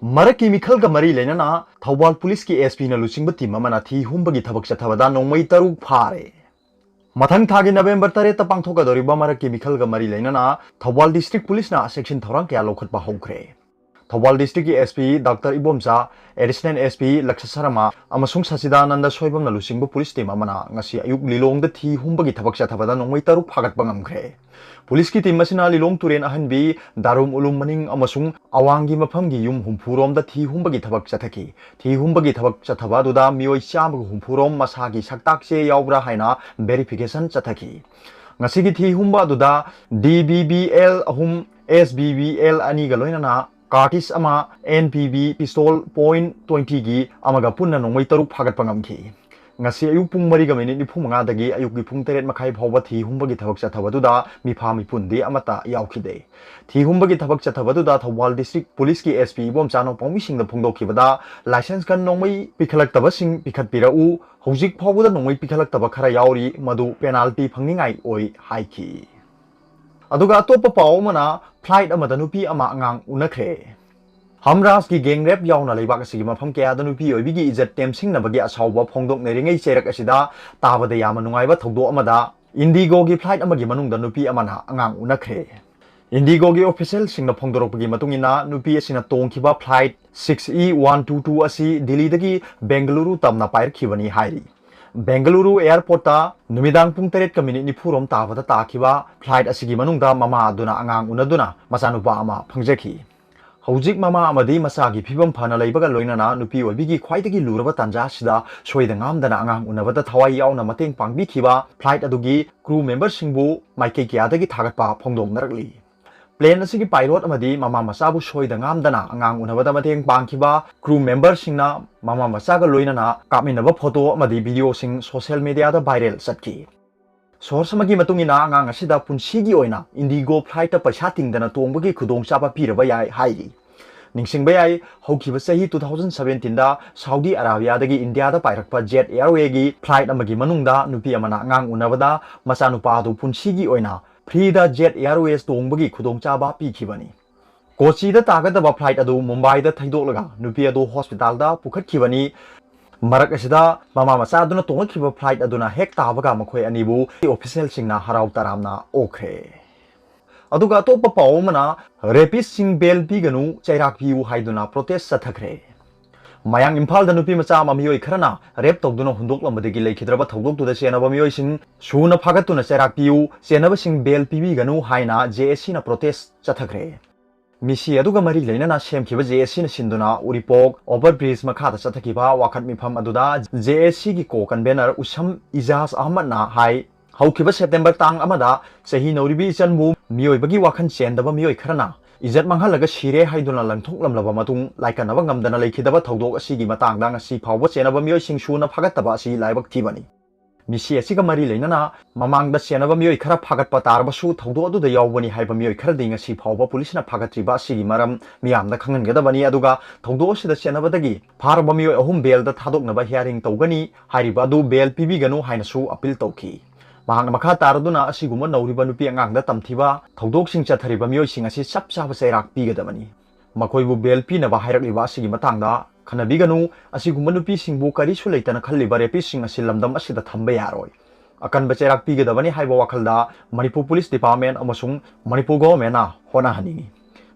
Maraki Mikhal Mari Lenana, Thawal Police ki SP na Luchingba team amana thi humbagi thabak chathabada nongmai taruk phare. Mathang thagi November 3 ta pangthokadoriba Maraki Mikhal Mari Lenana, Thawal District Police na section thorang kaya lokhat pa hokre. Thawal District ki SP Dr. Ibomcha, Additional SP Laksha Sarama, amasung Sasidananda Soibam na Luchingba Police team amana ngasi ayuk lilong da thi humbagi thabak chathabada nongmai taruk phagat pangamkre. Police ki team masina lilong turen ahanbi darum ulum maning amasung awangi maphamgi yum humpurom da thi humbagi thabak chathaki thi humbagi thabak chathaba duda mioi cham humpurom masagi saktak se yaubra haina verification chathaki ngasigi thi humba duda DBBL ahum SBBL ani ga loinana Cartis ama NPB pistol .20 gi amaga punna nongmai taruk phagat pangamki ngasi ayuk pung mari ga minute ni phung manga dagi ayuk gi phung teret makhai phawba thi humbagi thabak chathabadu da mi pha mi pundi amata yaukhide thi humbagi thabak chathabadu da Thawal District Police ki SP bom chano pawmi sing da phungdokhibada license kan nongmai pikhalak taba sing pikhat pirau hojik phawba da nongmai pikhalak taba khara yauri madu penalty phangningai oi haiki aduga topa pawmana flight amada nupi ama angang unakhre Hamras ki gang rap yauna leibak asigi mafam kaya da nupi oibigi ijat temsing nabagi asawba phongdok neringai cherak asida tabada yama nungaiba thogdo amada Indigo gi flight amagi manungda nupi amana angang unakhre Indigo gi official singna phongdorokpagi matungina nupi asina tongkhiba flight 6E122 asi Delhi dagi Bengaluru tamna pairkhibani hairi Bengaluru airport ta numidang pung 3 ka minute ni phurom tabada takhiba flight asigi manungda mama aduna angang unaduna masanupa ama phangjakhi Hojik mama amadi masagi phibam phana leibaga loinana nupi oibigi khwaidagi luraba tanja sida soida ngamdana angang unabada thawai yauna mateng pangbi khiba flight adugi crew member singbu maikei kyadagi thagatpa phongdong narakli plane asigi pilot amadi mama masabu soida ngamdana angang unabada mateng pangkhiba crew member singna mama masaga loinana kaminaba photo amadi video sing social media da viral satki Source magi matungina angang asida punsigi oina Indigo flight ta paisa tingdana tongbagi khudong chapa piraba yai hairi ningsingba yai hokhiba sahi 2017 da Saudi Arabia dagi India da pairakpa Jet Airway gi flight amagi manungda nupi amana angang unabada masanupa du punsigi oina free da Jet Airways tongbagi khudong chaba pikhibani Kochi da tagadaba flight adu Mumbai da thaidolaga nupi adu hospital da pukhatkibani Marak asida mama masa aduna tongakhiba flight aduna hek tabaga makhoi anibu official singna harau taramna okhe aduga atopa pawmana rapist sing bel piganu chairak piu haiduna protest sathakre mayang imphal da nupi macha mamioi kharana rap togduna hundoklambadagi leikhidraba thogdoktuda senaba mioi sing suna phagatuna chairak piu senaba sing bel pibi ganu haina JSC na protest chathakre Misi aduga mari leinana semkhiba JSC na sinduna Uripok overbridge makhada chathakhiba wakhat mifam aduda JSC gi ko convener Usam Ijaz Ahmad na hai haukiba September tang amada sahi noribi chanmu mioibagi wakhan chendaba mioi kharana Ijat manghalaga sire haiduna langthoklamlaba matung laikanaba ngamdana leikhidaba thodok asigi matangda ngasi phawba chenaba mioi singsuna phagataba asi laibak thibani Misi asiga mari leinana mamangda senaba mioi khara phagatpa tarbasu thogdo adu da yawbani haiba mioi khara dinga si phawba police na phagatriba asigi maram miyamda khangangadabani aduga thogdo asida senaba dagi pharba mioi ahum bel da thadoknaba hearing tawgani hariba adu bel pibi ganu hainasu appeal tawki mahangna makha taraduna asiguma nauriba nupi angangda tamthiba thogdok sing chathariba mioi sing asi chap chaba sairak pigadabani makoibu bel pinaba hairakliba asigi matangda Kanabiganu asigumba nupi singbu karisu leitana khalliba rapist sing asi lamdam asida thamba yaroi akan bacherak pigadabani haiba wakhalda Manipur Police Department amasung Manipur government na hona haningi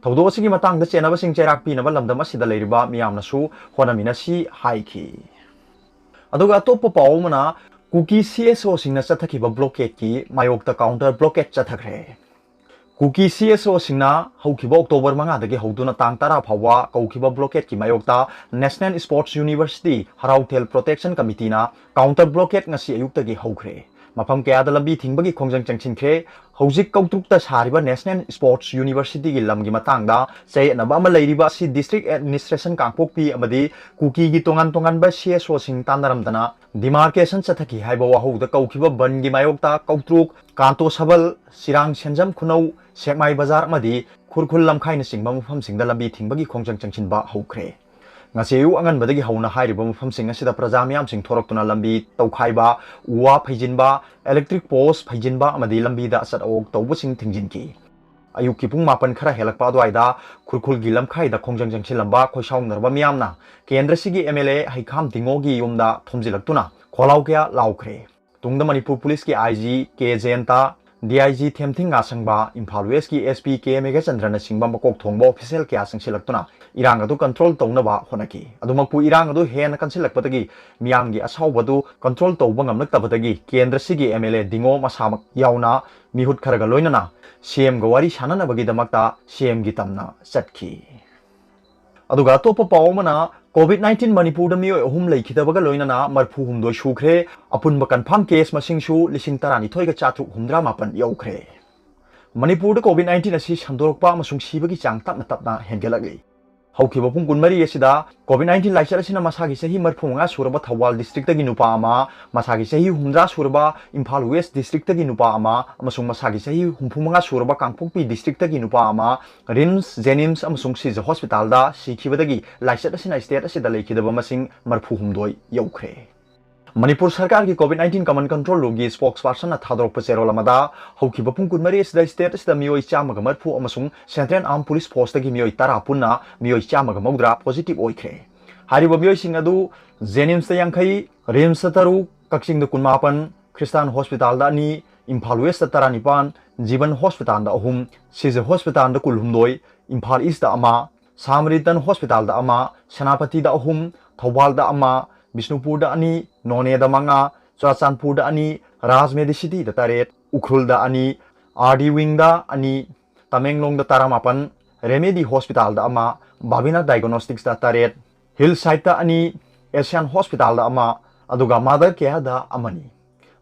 thawdo asigi matangda chenaba sing cherak pinaba lamdam asida leiriba miyamnasu hona minasi haiki aduga topa pawmana Kuki CSO singna chathakhiba blockade ki mayokta counter blockade chathakre Kuki CSO singna haukiba October manga dagi hauduna tang tara phawa kaukiba blockade ki mayokta National Sports University Harautel Protection Committee na counter blockade ngasi ayukta gi haukre mafam kaya da lambi thingbagi khongjang changchinkhre hojik kautrukta sariba National Sports University gi lamgi matangda sei na ba ma leiriba si district administration kangpokpi amadi Kuki gi tongan ba CSO sing tanaramdana demarcation chathaki haiba wahouda kaukiba ban gi mayokta kautruk Kanto Sabal Sirang Senjam Khunau Sekmai Bazar amadi khurkhul lamkhaina singba mafam singda lambi thingbagi khongjang changchinba haukre ngasiu angan badagi hauna hairiba mafam sing asida praja miyam sing thoraktuna lambi tawkhaiba uwa phaijinba electric post phaijinba amadi lambi da asat awok tawbu sing thingjinki ꯑꯌꯨꯛꯀꯤ ꯄꯨꯡ 8 ꯈꯔ ꯍꯦꯜꯂꯛꯄ ꯑꯗꯨꯋꯥꯏꯗ ꯈꯨꯔꯈꯨꯜꯒꯤ ꯂꯝꯈꯥꯏꯗ ꯈꯣꯡꯖꯪ ꯆꯪꯁꯤꯜꯂꯝꯕ ꯈꯣꯏꯁꯥꯎꯅꯔꯕ ꯃꯤꯌꯥꯝꯅ ꯀꯦꯟꯗ꯭ꯔꯁꯤꯒꯤ MLA ꯍꯩꯈꯥꯝ ꯇꯤꯡꯉꯣꯒꯤ ꯌꯨꯝꯗ ꯊꯣꯝꯖꯤꯜꯂꯛꯇꯨꯅ ꯈꯣꯜꯂꯥꯎ ꯀꯌꯥ ꯂꯥꯎꯈ꯭ꯔꯦ꯫ ꯇꯨꯡꯗ ꯃꯅꯤꯄꯨꯔ ꯄꯨꯂꯤꯁꯀꯤ IG K ꯖꯌꯟꯇ, DIG ꯊꯦꯝꯊꯤꯡ ꯉꯥꯁꯪꯕ, ꯏꯝꯐꯥꯜ ꯋꯦꯁꯀꯤ SP K ꯃꯦꯘꯆꯟꯗ꯭ꯔꯅꯆꯤꯡꯕ ꯃꯀꯣꯛ ꯊꯣꯡꯕ ꯑꯣꯐꯤꯁꯤꯌꯦꯜ ꯀꯌꯥ ꯆꯪꯁꯤꯜꯂꯛꯇꯨꯅ ꯏꯔꯥꯡ ꯑꯗꯨ ꯀꯟꯇ꯭ꯔꯣꯜ ꯇꯧꯅꯕ ꯍꯣꯠꯅꯈꯤ꯫ ꯑꯗꯨꯃꯛꯄꯨ ꯏꯔꯥꯡ ꯑꯗꯨ ꯍꯦꯟꯅ ꯀꯟꯁꯤꯜꯂꯛꯄꯗꯒꯤ ꯃꯤꯌꯥꯝꯒꯤ ꯑꯁꯥꯎꯕꯗꯨ ꯀꯟꯇ꯭ꯔꯣल ꯇꯧꯕ ꯉꯝꯂꯛꯇꯕꯗꯒꯤ ꯀꯦꯟꯗ꯭ꯔꯁꯤꯒꯤ MLA ꯗꯤꯡꯉꯣ ꯃꯁꯥꯃꯛ ꯌꯥꯎꯅ ꯃꯤꯍꯨꯠ ꯈꯔꯒ ꯂꯣꯏꯅꯅ CMꯒ ꯋꯥꯔꯤ ꯁꯥꯟꯅꯅꯕꯒꯤꯗꯃꯛꯇ CMꯒꯤ ꯇꯝꯅ ꯆꯠꯈꯤ꯫ ꯑꯗꯨꯒ ꯑꯇꯣꯞꯄ ꯄꯥꯎ ꯑꯃꯅ COVID-19 ꯃꯅꯤꯄꯨꯔꯗ ꯃꯤꯑꯣꯏ 3 ꯂꯩꯈꯤꯗꯕꯒ ꯂꯣꯏꯅꯅ 39 ꯁꯨꯈ꯭ꯔꯦ꯫ ꯑꯄꯨꯟꯕ ꯀꯟꯐꯥꯔꯝ ꯀꯦꯁ ꯃꯁꯤꯡꯁꯨ 12,967 ꯌꯧꯈ꯭ꯔꯦ꯫ ꯃꯅꯤꯄꯨꯔꯗ COVID-19 ꯑꯁꯤ ꯁꯟꯗꯣꯔꯛꯄ ꯑꯃꯁꯨꯡ ꯁꯤꯕꯒꯤ ꯆꯥꯡ ꯇꯞꯅ ꯇꯞꯅ ꯍꯦꯟꯒꯠꯂꯛꯂꯤ꯫ ꯍꯧꯈꯤꯕ ꯄꯨꯡ 24 ꯑꯁꯤꯗ COVID-19 ꯂꯥꯏꯆꯠ ꯑꯁꯤꯅ ꯃꯁꯥꯒꯤ ꯆꯍꯤ 35 ꯁꯨꯔꯕ ꯊꯧꯕꯥꯜ ꯗꯤꯁꯇ꯭ꯔꯤꯛꯇꯒꯤ ꯅꯨꯄꯥ ꯑꯃ, ꯃꯁꯥꯒꯤ ꯆꯍꯤ 60 ꯁꯨꯔꯕ ꯏꯝꯐꯥꯜ ꯋꯦꯁ ꯗꯤꯁꯇ꯭ꯔꯤꯛꯇꯒꯤ ꯅꯨꯄꯥ ꯑꯃ ꯑꯃꯁꯨꯡ ꯃꯁꯥꯒꯤ ꯆꯍꯤ 65 ꯁꯨꯔꯕ ꯀꯥꯡꯄꯣꯛꯄꯤ ꯗꯤꯁꯇ꯭ꯔꯤꯛꯇꯒꯤ ꯅꯨꯄꯥ ꯑꯃ ꯔꯤꯝꯁ, ꯖꯦꯅꯤꯝꯁ ꯑꯃꯁꯨꯡ ꯁꯤꯖ ꯍꯣꯁꯄꯤꯇꯥꯜꯗ ꯁꯤꯈꯤꯕꯗꯒꯤ ꯂꯥꯏꯆꯠ ꯑꯁꯤꯅ ꯁ꯭ꯇꯦꯠ ꯑꯁꯤꯗ ꯂꯩꯈꯤꯗꯕ ꯃꯁꯤꯡ 39 ꯌꯧꯈ꯭ꯔꯦ꯫ ꯃꯅꯤꯄꯨꯔ ꯁꯔꯀꯥꯔꯒꯤ COVID-19 ꯀꯃꯟ ꯀꯟꯇ꯭ꯔꯣꯜ ꯔꯨꯝꯒꯤ ꯁ꯭ꯄꯣꯛꯁꯄꯔꯁꯟꯅ ꯊꯥꯗꯣꯔꯛꯄ ꯆꯦꯔꯣꯜ ꯑꯃꯗ ꯍꯧꯈꯤꯕ ꯄꯨꯡ 24 ꯑꯁꯤꯗ ꯁ꯭ꯇꯦꯠ ꯑꯁꯤꯗ ꯃꯤꯑꯣꯏ 130 ꯑꯃꯁꯨꯡ ꯁꯦꯟꯇ꯭ꯔꯦꯜ ꯑꯥꯔꯝ ꯄꯨꯂꯤꯁ ꯐꯣꯔꯁꯇꯒꯤ ꯃꯤꯑꯣꯏ 10 ꯄꯨꯟꯅ ꯃꯤꯑꯣꯏ 130 ꯄꯣꯖꯤꯇꯤꯚ ꯑꯣꯏꯈ꯭ꯔꯦ꯫ ꯍꯥꯏꯔꯤꯕ ꯃꯤꯑꯣꯏꯁꯤꯡ ꯑꯗꯨ ꯖꯦꯅꯤꯝꯁꯇ 60, ꯔꯤꯝꯁꯇ 3, ꯀꯛꯆꯤꯡꯗ 19, ꯈ꯭ꯔꯤꯁꯇꯥꯟ ꯍꯣꯁꯄꯤꯇꯥꯜꯗ 2, ꯏꯝꯐꯥꯜ ꯋꯦꯁꯇ 19, ꯖꯤꯕꯟ ꯍꯣꯁꯄꯤꯇꯥꯜꯗ 3, ꯁꯤꯖ ꯍꯣꯁꯄꯤꯇꯥꯜꯗ 12, ꯏꯝꯐꯥꯜ ꯏꯁꯇ 1, ꯁꯥꯃꯔꯤꯇꯟ ꯍꯣꯁꯄꯤꯇꯥꯜꯗ 1, ꯁꯦꯅꯥꯄꯇꯤꯗ 3, ꯊꯧꯕꯥꯜꯗ 1, ꯕꯤꯁꯅꯨꯄꯨꯔꯗ 2, ꯅꯣꯅꯦꯗ 5, ꯆꯨꯔꯆꯥꯟꯄꯨꯔꯗ 2, ꯔꯥꯖꯃꯦꯗꯤꯁꯤꯇꯤꯗ 8, ꯎꯈ꯭ꯔꯨꯜꯗ 2, RD ꯋꯤꯡꯗ 2, ꯇꯃꯦꯡꯂꯣꯡꯗ 19, ꯔꯦꯃꯦꯗꯤ ꯍꯣꯁꯄꯤꯇꯥꯜꯗ 1, ꯕꯥꯕꯤꯅꯥ ꯗꯥꯏꯒꯅꯣꯁꯇꯤꯛꯁꯇ 8, ꯍꯤꯜ ꯁꯥꯏꯠꯇ 2, ꯑꯦꯁꯤꯌꯥꯟ ꯍꯣꯁꯄꯤꯇꯥꯜꯗ 1, ꯑꯗꯨꯒ ꯃꯥꯗꯔ ꯀꯦꯌꯔꯗ 1ꯅꯤ꯫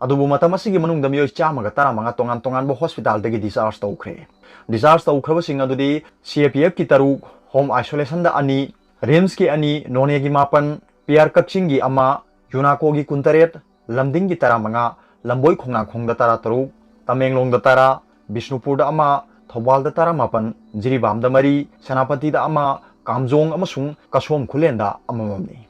ꯑꯗꯨꯕꯨ ꯃꯇꯝ ꯑꯁꯤꯒꯤ ꯃꯅꯨꯡꯗ ꯃꯤꯑꯣꯏ 115 ꯇꯣꯉꯥꯟ ꯇꯣꯉꯥꯟꯕ ꯍꯣꯁꯄꯤꯇꯥꯜꯗꯒꯤ ꯗꯤꯁꯆꯥꯔꯖ ꯇꯧꯈ꯭ꯔꯦ꯫ ꯗꯤꯁꯆꯥꯔꯖ ꯇꯧꯈ꯭ꯔꯕꯁꯤꯡ ꯑꯗꯨꯗꯤ CAPFꯀꯤ 3, ꯍꯣꯝ ꯑꯥꯏꯁꯣꯂꯦꯁꯟꯗ 2, ꯔꯤꯝꯁꯀꯤ 2, नोनेगी 8, PR कक्चिंगी 1, यूनाकोगी 18, लमदिंगी 15, लंबोई खोंगनाखोंगदा 13, तमेंगलोंगदा 10, बिष्णुपुरदा 1, थौबालदा 18, जिरीबामदा 4, सेनापतिदा 1, कामजोंग अमसुंग कसोम खुलेंदा अमममनि।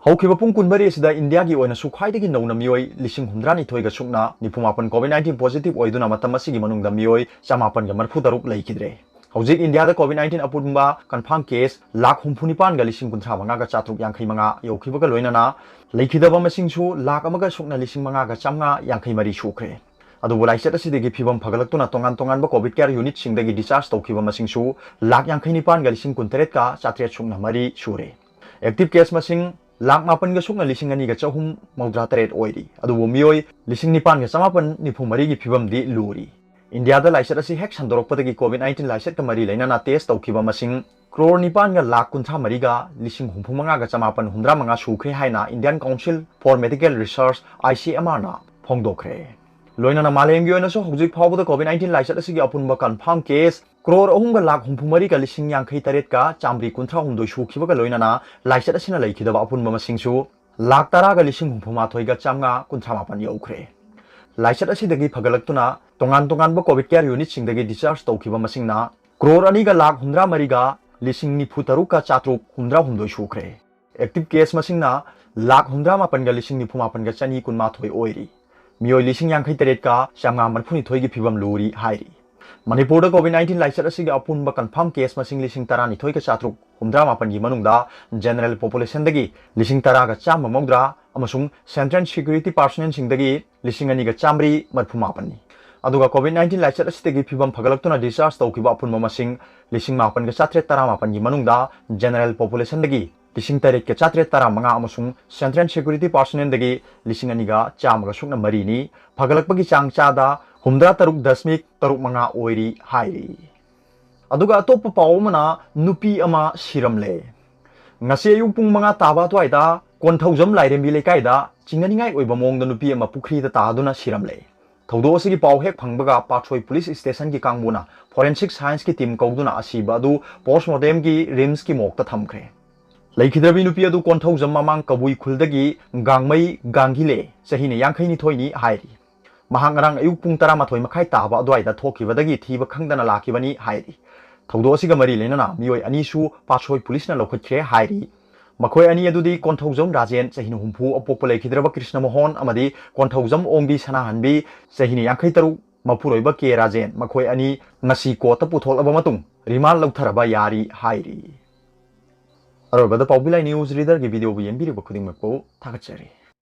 हौखिबा पुंग 24 असिदा इंडियागी ओइनासु ख्वाइदगी नौना मियोय 1,082 गा सुकना 98 COVID-19 पॉजिटिव ओइदुना मतम असिगी मनुंगदा मियोय 1,946 लैखिद्रे। हौजिक इंडियादा COVID-19 अपुंबा कन्फर्म केस 1,95,935 यौखिबगा लोइनाना लैखिदबा मसिंगसु 1,05,953 सुख्रे। अदुबु लाइचत असिदगी फिबम फगलक्तुना तोंगान तोंगानबा कोविड केयर यूनिट सिंगदगी डिस्चार्ज तौखिबा मसिंगसु 1,59,938 सुकना मरी सुरे। Active case मसिंग 1,08,2,238 ओइरी। अदुबु मियोय 9,9,994 गी फिबमदि लूरी। इंडियादा लाइचत असि हेक संदोरकपदगी COVID-19 लाइचत का मरी लैनाना टेस्ट तौखिबा मसिंग करोड़ 9,9,53 गा 65,9,985 सुख्रे हाइना Indian council for medical research ICMR ना फोंगदोखरे। लोइनाना मालेमगी ओइनासु हौजिक फावबदा COVID-19 लाइचत असिगी अपुनबा कन्फर्म केस करोड़ 3,53,938 का 1,338 सुखिबगा लोइनाना लाइचत असिना लैखिदबा अपुनबा मसिंगसु 10,59,958 यौखरे। लाइचत असिदगी फगलक्तुना तोंगान तोंगानबा कोविड केयर यूनिट सिंगदगी डिस्चार्ज तौखिबा मसिंगना करोड़ 2,1,53,438 सुख्रे। एक्टिव केस मसिंगना 1,98,9,918 ओइरी। मियोय 58 का 1,932 गी फिबम लूरी हाइरी। मणिपुरदा COVID-19 लाइचत असिगी अपुनबा कन्फर्म केस मसिंग 12,12,418 गी मनुंगदा जनरल पॉपुलेशनदगी 10,10,110 अमसुंग सेंट्रल सिक्योरिटी पर्सनल सिंगदगी 2,100 नि। अदुगा COVID-19 लाइचत असिदगी फिबम फगलक्तुना डिस्चार्ज तौखिबा अपुनबा मसिंग 8,9,718 गी मनुंगदा जनरल पॉपुलेशनदगी 8,9,715 अमसुंग सेंट्रल सिक्योरिटी पर्सनल 2,200 सुकना मरी नि। फगलक्पगी चांग चादा 63.35 ओइरी हाइरी। अदुगा अतोप्पा पाउ अमना नुपी अमा सिरमले। ngase ayuk pung 5 taba twaida कोन्थौजम लाइरेंबी लेकाइदा चिंगनिंगाई ओइबा मोंगदा नुपी अमा पुखरीदा तादुना सिरमले। थौदो असिगी पाउ हेक फंगबगा पाथोय पुलिस स्टेशन की कांगबुना फोरेंसिक साइंस की टीम कौदुना असिबा अदु पोस्टमार्टम की रिम्स की मोक्ता थमख्रे। लैखिदबी नुपी अदु कोन्थौजम ममांग कबुई खुलदगी गांगमई गांगिले चहीने 52 नि हाइरी। महांग रंग अयुक पुंग 12 मखाई ताबा अद्वाइदा थोखिबदगी थीबा खंगदना लाखिबनी हाइरी। थौदो असिगा मरी लेनाना मियोय अनिसु पाथोय पुलिसना लौखत्खे हाइरी। मखोय अनि अदुदी कोन्थौजम राजेन चहीने 50 अपोक्पा लैखिद्रबा कृष्ण मोहन अमदी कोन्थौजम ओंबी सनाहनबी चहीने 53 ꯃꯄꯨꯔꯣꯏꯕ ꯀꯦ ꯔꯥꯖꯦꯟ ꯃꯈꯣꯏ ꯑꯅꯤ ꯉꯁꯤ ꯀꯣꯔꯠꯇ ꯄꯨꯊꯣꯛꯂꯕ ꯃꯇꯨꯡ ꯔꯤꯃꯥꯟ ꯂꯧꯊꯔꯕ ꯌꯥꯔꯤ ꯍꯥꯏꯔꯤ꯫ ꯑꯔꯣꯏꯕꯗ ꯄꯥꯎꯕꯤꯂꯥꯏ ꯅ꯭ꯌꯨꯁ ꯔꯤꯗꯔꯒꯤ ꯚꯤꯗꯤꯑꯣꯕꯨ ꯌꯦꯡꯕꯤꯔꯤꯕ ꯈꯨꯗꯤꯡꯃꯛꯄꯨ ꯊꯥꯒꯠꯆꯔꯤ꯫